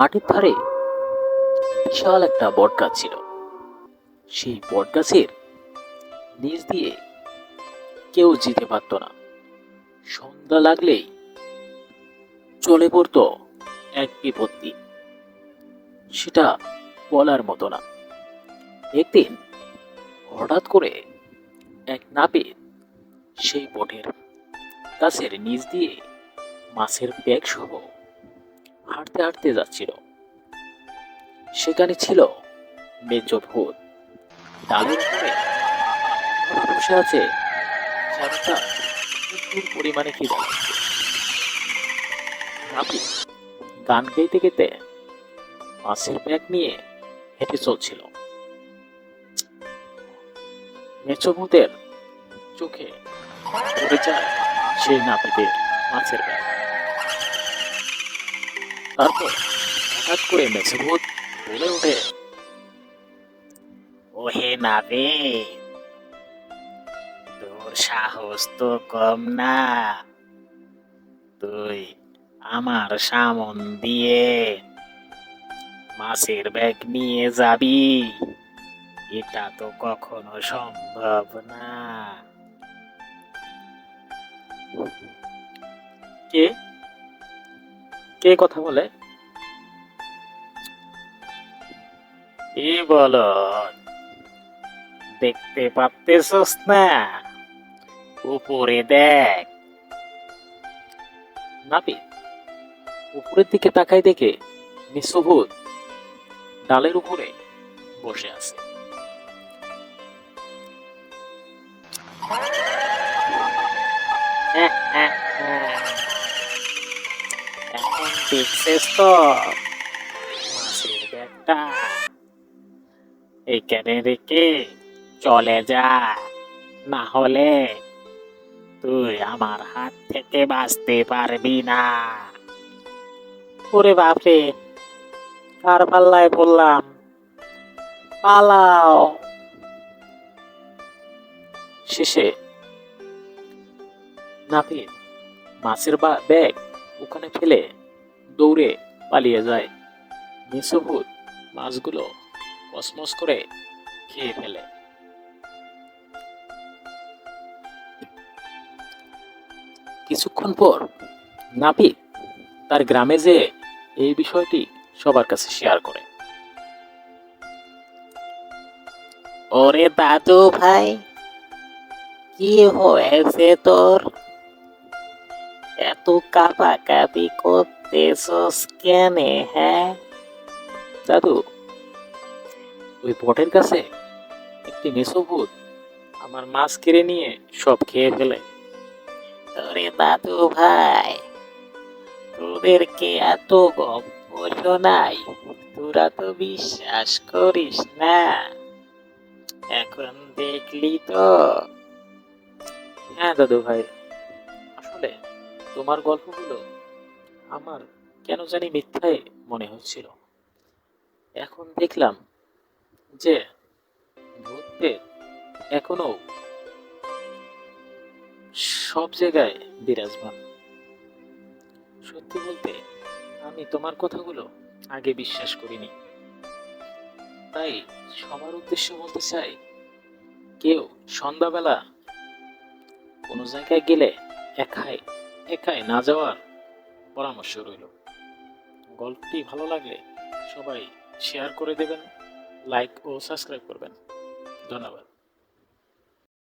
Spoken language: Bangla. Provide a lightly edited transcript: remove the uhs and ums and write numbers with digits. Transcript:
মাঠের ধারে বিশাল একটা বটগাছ ছিল। সেই বটগাছের নিচ দিয়ে কেউ যেতে পারতো না। সন্ধ্যা লাগলেই চলে পড়তো এক বিপত্তি, সেটা বলার মতো না। একদিন হঠাৎ করে এক নাপিত সেই বটের গাছের নিচ দিয়ে মাছের ব্যাগ সহ হাঁটতে হাঁটতে যাচ্ছিল। সেখানে ছিল মেজ ভূত। ডালের উপরে বসে আছে, যেন তার প্রচুর পরিমাণে খিদা লাগছে। নাপিত গান গাইতে গাইতে মাছের ব্যাগ নিয়ে হেঁটে চলছিল। মেছো ভূতের চোখে পড়ে যায় সেই নাপিতের মাছের ব্যাগ। তারপর হঠাৎ করে মেছো ভূত বলে ওঠে, ওহে নাপিত, তোর সাহস তো কম না। তুই আমার সামন দিয়ে মাছের ব্যাগ নিয়ে যাবি? এটা তো কখনো সম্ভব না। কে কে কথা বলে? কি বলো, দেখতে পারতেছস না? উপরে দেখ। নাপিত উপরের দিকে তাকাই দেখে নিঃসভূত ডালের উপরে বসে আছে। এখন দেখছিস তো মাছের ব্যাগটা? এইখানে রেখে চলে যা, না হলে তুই আমার হাত থেকে বাঁচতে পারবি না। ওরে বাপরে, কার পাল্লায় পড়লাম! পালাও! শেষে নাপিত মাছের ব্যাগ ওখানে ফেলে দৌড়ে পালিয়ে যায়। নিঃসভূত মাছগুলো কসমস করে খেয়ে ফেলে। কিছুক্ষণ পর নাপিত তার গ্রামে যেয়ে এই বিষয়টি সবার কাছে শেয়ার করে। ওরে দাদু ভাই, কি হয়েছে তোর? এত কাঁপাকাঁপি করতেছস কেনে, হ্যাঁ? দাদু, ওই বটের কাছে একটি মেছোভূত আমার মাছ কেড়ে নিয়ে সব খেয়ে ফেলে। ওরে দাদু ভাই, তোদেরকে এত গল্প শোনাই, তোরা তো বিশ্বাস করিস না। এখন দেখলি তো? হ্যাঁ দাদু ভাই, আসলে তোমার গল্পগুলো আমার কেন জানি মিথ্যাই মনে হচ্ছিল। এখন দেখলাম যে ভূতপ্রেত এখনো সব জায়গায় বিরাজমান। সত্যি বলতে আমি তোমার কথাগুলো আগে বিশ্বাস করিনি। তাই সবার উদ্দেশ্যে বলতে চাই, কেউ সন্ধ্যাবেলা কোনো জায়গায় গেলে একাই একাই না যাওয়ার পরামর্শ রইল। গল্পটি ভালো লাগলে সবাই শেয়ার করে দেবেন, লাইক ও সাবস্ক্রাইব করবেন। ধন্যবাদ।